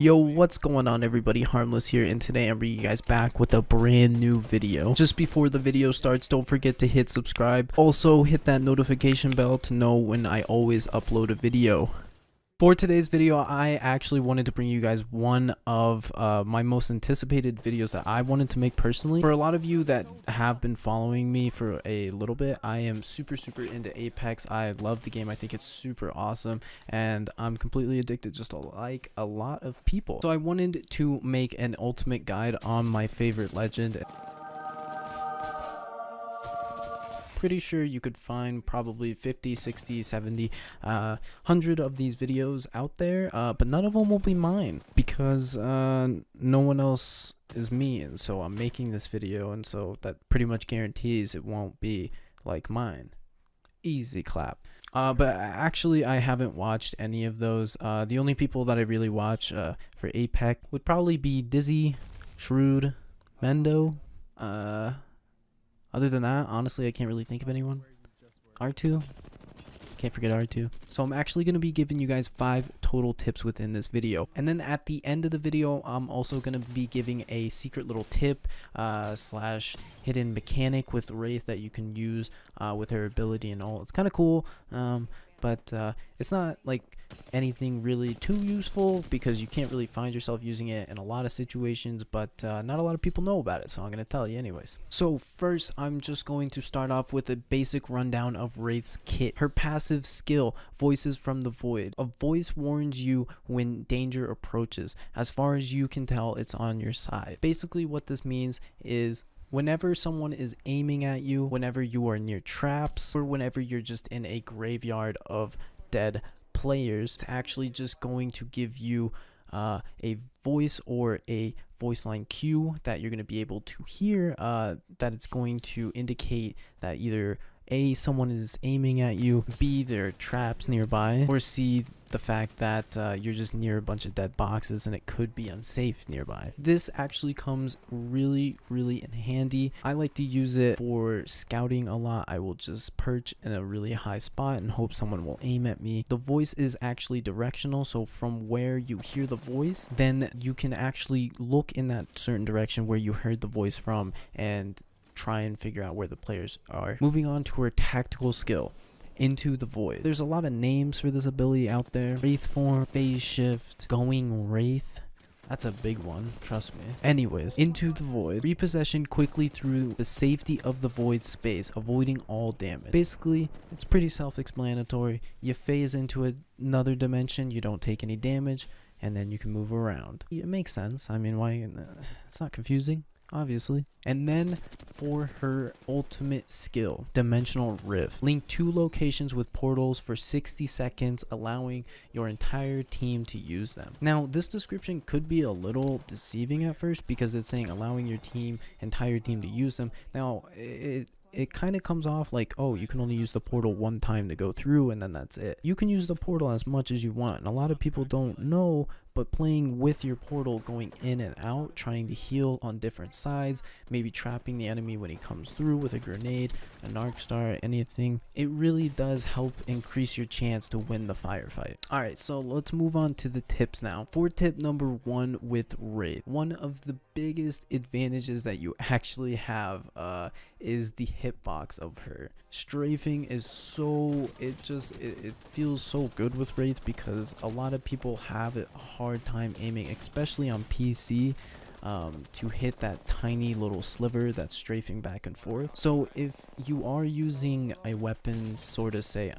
Yo, what's going on everybody? Harmless here, and today I'm bringing you guys back with a brand new video. Just before the video starts, don't forget to hit subscribe. Also, hit that notification bell to know when I always upload a video. For today's video, I actually wanted to bring you guys one of my most anticipated videos that I wanted to make personally. For a lot of you that have been following me for a little bit, I am super into Apex. I love the game. I think it's super awesome, and I'm completely addicted just like a lot of people. So I wanted to make an ultimate guide on my favorite legend. Pretty sure you could find probably 50, 60, 70, 100 of these videos out there, but none of them will be mine because no one else is me, and so I'm making this video, and so that pretty much guarantees it won't be like mine. Easy clap. But actually I haven't watched any of those. The only people that I really watch for Apex would probably be Dizzy, Shrewd, Mendo, other than that, honestly, I can't really think of anyone. R2. Can't forget R2. So I'm actually going to be giving you guys 5 total tips within this video. And then at the end of the video, I'm also going to be giving a secret little tip slash hidden mechanic with WRAITH that you can use with her ability and all. It's kind of cool. But it's not like anything really too useful because you can't really find yourself using it in a lot of situations, but not a lot of people know about it, so I'm going to tell you anyways. So first, I'm just going to start off with a basic rundown of WRAITH's kit. Her passive skill, Voices from the Void. A voice warns you when danger approaches. As far as you can tell, it's on your side. Basically what this means is whenever someone is aiming at you, whenever you are near traps, or whenever you're just in a graveyard of dead players, it's actually just going to give you a voice or a voice line cue that you're going to be able to hear, that it's going to indicate that either A, someone is aiming at you, B, there are traps nearby, or C, the fact that you're just near a bunch of dead boxes and it could be unsafe nearby. This actually comes really in handy. I like to use it for scouting a lot. I will just perch in a really high spot and hope someone will aim at me. The voice is actually directional, so from where you hear the voice, then you can actually look in that certain direction where you heard the voice from and try and figure out where the players are. Moving on to her tactical skill, Into the Void. There's a lot of names for this ability out there. Wraith form, phase shift, going wraith. That's a big one, trust me. Anyways, Into the Void. Repossession quickly through the safety of the void space, avoiding all damage. Basically, it's pretty self-explanatory. You phase into another dimension, you don't take any damage, and then you can move around. It makes sense. I mean, why? It's not confusing, obviously. And then for her ultimate skill, Dimensional Rift. Link 2 locations with portals for 60 seconds, allowing your entire team to use them. Now, this description could be a little deceiving at first because it's saying allowing your entire team to use them. Now, it kind of comes off like, oh, you can only use the portal one time to go through and then that's it. You can use the portal as much as you want, and a lot of people don't know, but playing with your portal, going in and out, trying to heal on different sides, maybe trapping the enemy when he comes through with a grenade, an arc star, anything, it really does help increase your chance to win the firefight. Alright, so let's move on to the tips now. For tip number 1 with WRAITH, one of the biggest advantages that you actually have is the hitbox of her. Strafing is so, it feels so good with WRAITH because a lot of people have a hard time aiming, especially on PC, to hit that tiny little sliver that's strafing back and forth. So if you are using a weapon, sort of say,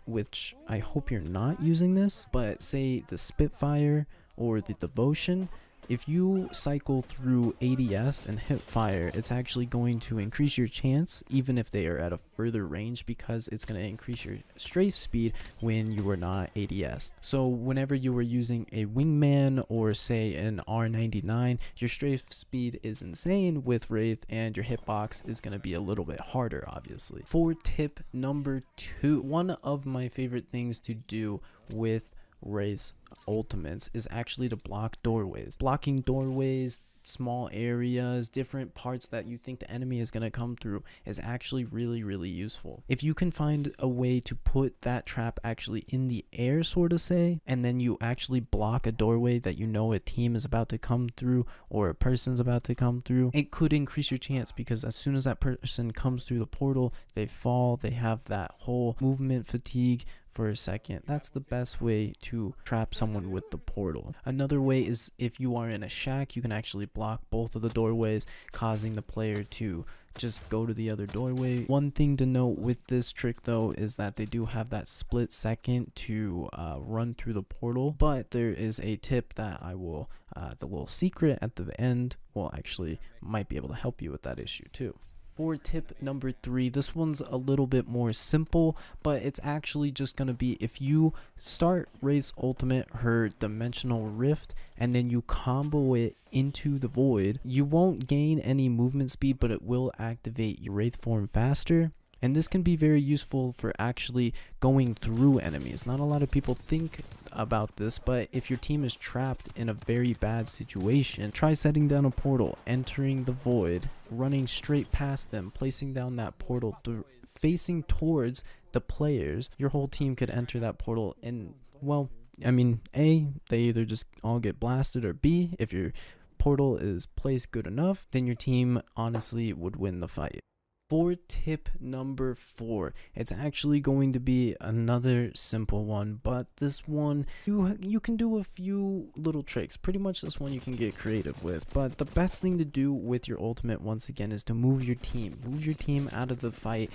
which I hope you're not using this, but say the Spitfire or the Devotion, if you cycle through ADS and hit fire, it's actually going to increase your chance even if they are at a further range because it's going to increase your strafe speed when you are not ADS. So whenever you are using a wingman or say an R99, your strafe speed is insane with WRAITH and your hitbox is going to be a little bit harder, obviously. For tip number 2, one of my favorite things to do with WRAITH ultimates is actually to block doorways. Blocking doorways, small areas, different parts that you think the enemy is going to come through is actually really useful. If you can find a way to put that trap actually in the air, sort of say, and then you actually block a doorway that you know a team is about to come through or a person's about to come through, it could increase your chance, because as soon as that person comes through the portal, they fall, they have that whole movement fatigue for a second. That's the best way to trap someone with the portal. Another way is if you are in a shack, you can actually block both of the doorways, causing the player to just go to the other doorway. One thing to note with this trick though is that they do have that split second to run through the portal, but there is a tip that I will, the little secret at the end will actually might be able to help you with that issue too. For tip number 3, this one's a little bit more simple, but it's actually just going to be if you start WRAITH's ultimate, her dimensional rift, and then you combo it into the void, you won't gain any movement speed, but it will activate your WRAITH form faster. And this can be very useful for actually going through enemies. Not a lot of people think about this, but if your team is trapped in a very bad situation, try setting down a portal, entering the void, running straight past them, placing down that portal facing towards the players. Your whole team could enter that portal, and well, I mean, A, they either just all get blasted, or B, if your portal is placed good enough, then your team honestly would win the fight. For tip number 4, it's actually going to be another simple one, but this one you can do a few little tricks. Pretty much this one you can get creative with, but the best thing to do with your ultimate once again is to move your team out of the fight.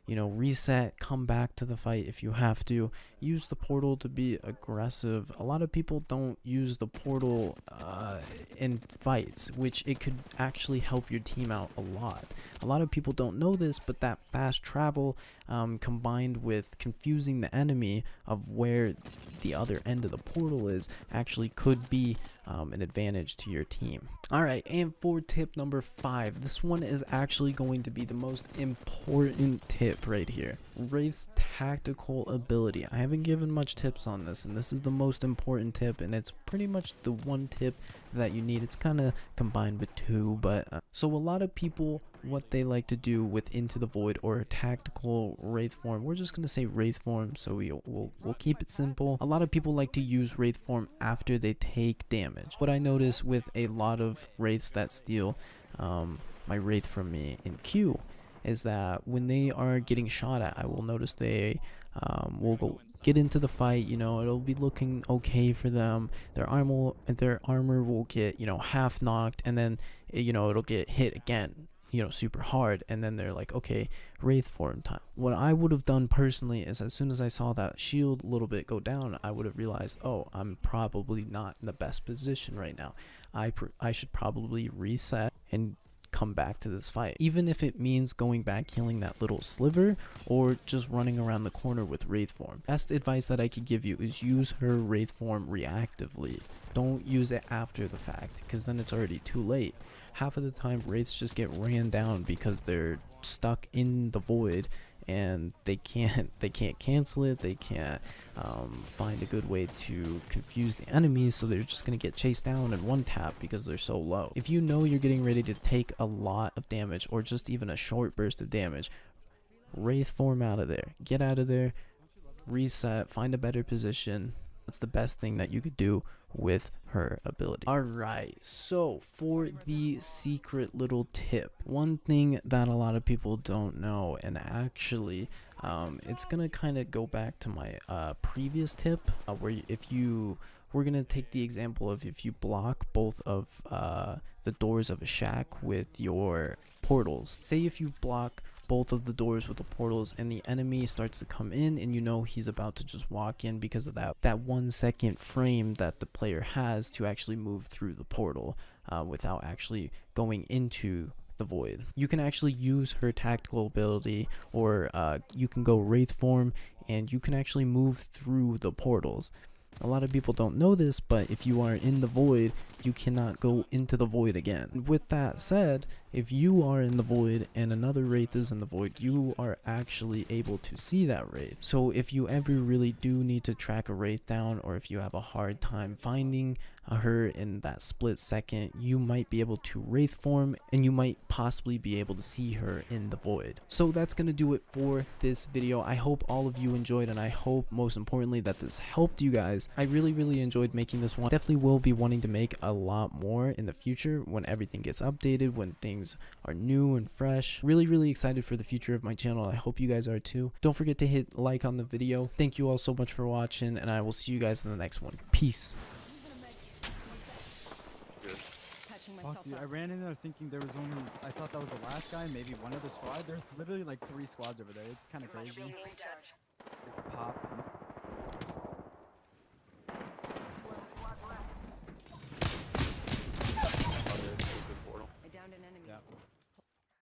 You know, reset, come back to the fight if you have to. Use the portal to be aggressive. A lot of people don't use the portal in fights, which it could actually help your team out a lot. A lot of people don't know this, but that fast travel combined with confusing the enemy of where the other end of the portal is actually could be an advantage to your team. Alright, and for tip number 5, this one is actually going to be the most important tip right here. WRAITH's tactical ability. I haven't given much tips on this, and this is the most important tip, and it's pretty much the one tip that you need. It's kind of combined with 2, but so a lot of people, what they like to do with Into the Void or a tactical WRAITH form, we're just going to say WRAITH form, so we'll keep it simple. A lot of people like to use WRAITH form after they take damage. What I notice with a lot of WRAITHs that steal my WRAITH from me in queue is that when they are getting shot at, I will notice they will go get into the fight. You know, it'll be looking okay for them. Their armor will get, you know, half knocked, and then, you know, it'll get hit again, you know, super hard, and then they're like, okay, WRAITH form time. What I would have done personally is, as soon as I saw that shield a little bit go down, I would have realized, oh, I'm probably not in the best position right now. I should probably reset and come back to this fight, even if it means going back, healing that little sliver, or just running around the corner with WRAITH form. Best advice that I could give you is use her WRAITH form reactively. Don't use it after the fact, because then it's already too late. Half of the time WRAITHs just get ran down because they're stuck in the void and they can't cancel it. They can't find a good way to confuse the enemies, so they're just gonna get chased down in one tap because they're so low. If you know you're getting ready to take a lot of damage, or just even a short burst of damage, WRAITH form out of there. Get out of there, reset, find a better position. That's the best thing that you could do with her ability. Alright, so for the secret little tip, one thing that a lot of people don't know, and actually it's gonna kind of go back to my previous tip, where we're gonna take the example of if you block both of the doors of a shack with your portals. Say if you block both of the doors with the portals and the enemy starts to come in, and you know he's about to just walk in because of that 1 second frame that the player has to actually move through the portal without actually going into the void. You can actually use her tactical ability, or you can go WRAITH form and you can actually move through the portals. A lot of people don't know this, but if you are in the void, you cannot go into the void again. With that said, if you are in the void and another wraith is in the void, you are actually able to see that wraith. So if you ever really do need to track a wraith down, or if you have a hard time finding her in that split second, you might be able to wraith form and you might possibly be able to see her in the void. So that's gonna do it for this video. I hope all of you enjoyed, and I hope most importantly that this helped you guys. I really enjoyed making this one. Definitely will be wanting to make a lot more in the future when everything gets updated, when things are new and fresh. Really excited for the future of my channel. I hope you guys are too. Don't forget to hit like on the video. Thank you all so much for watching, and I will see you guys in the next one. Peace. Fuck, dude, I ran in there thinking there was only, I thought that was the last guy, maybe one other squad. There's literally like 3 squads over there. It's kind of crazy. It's pop.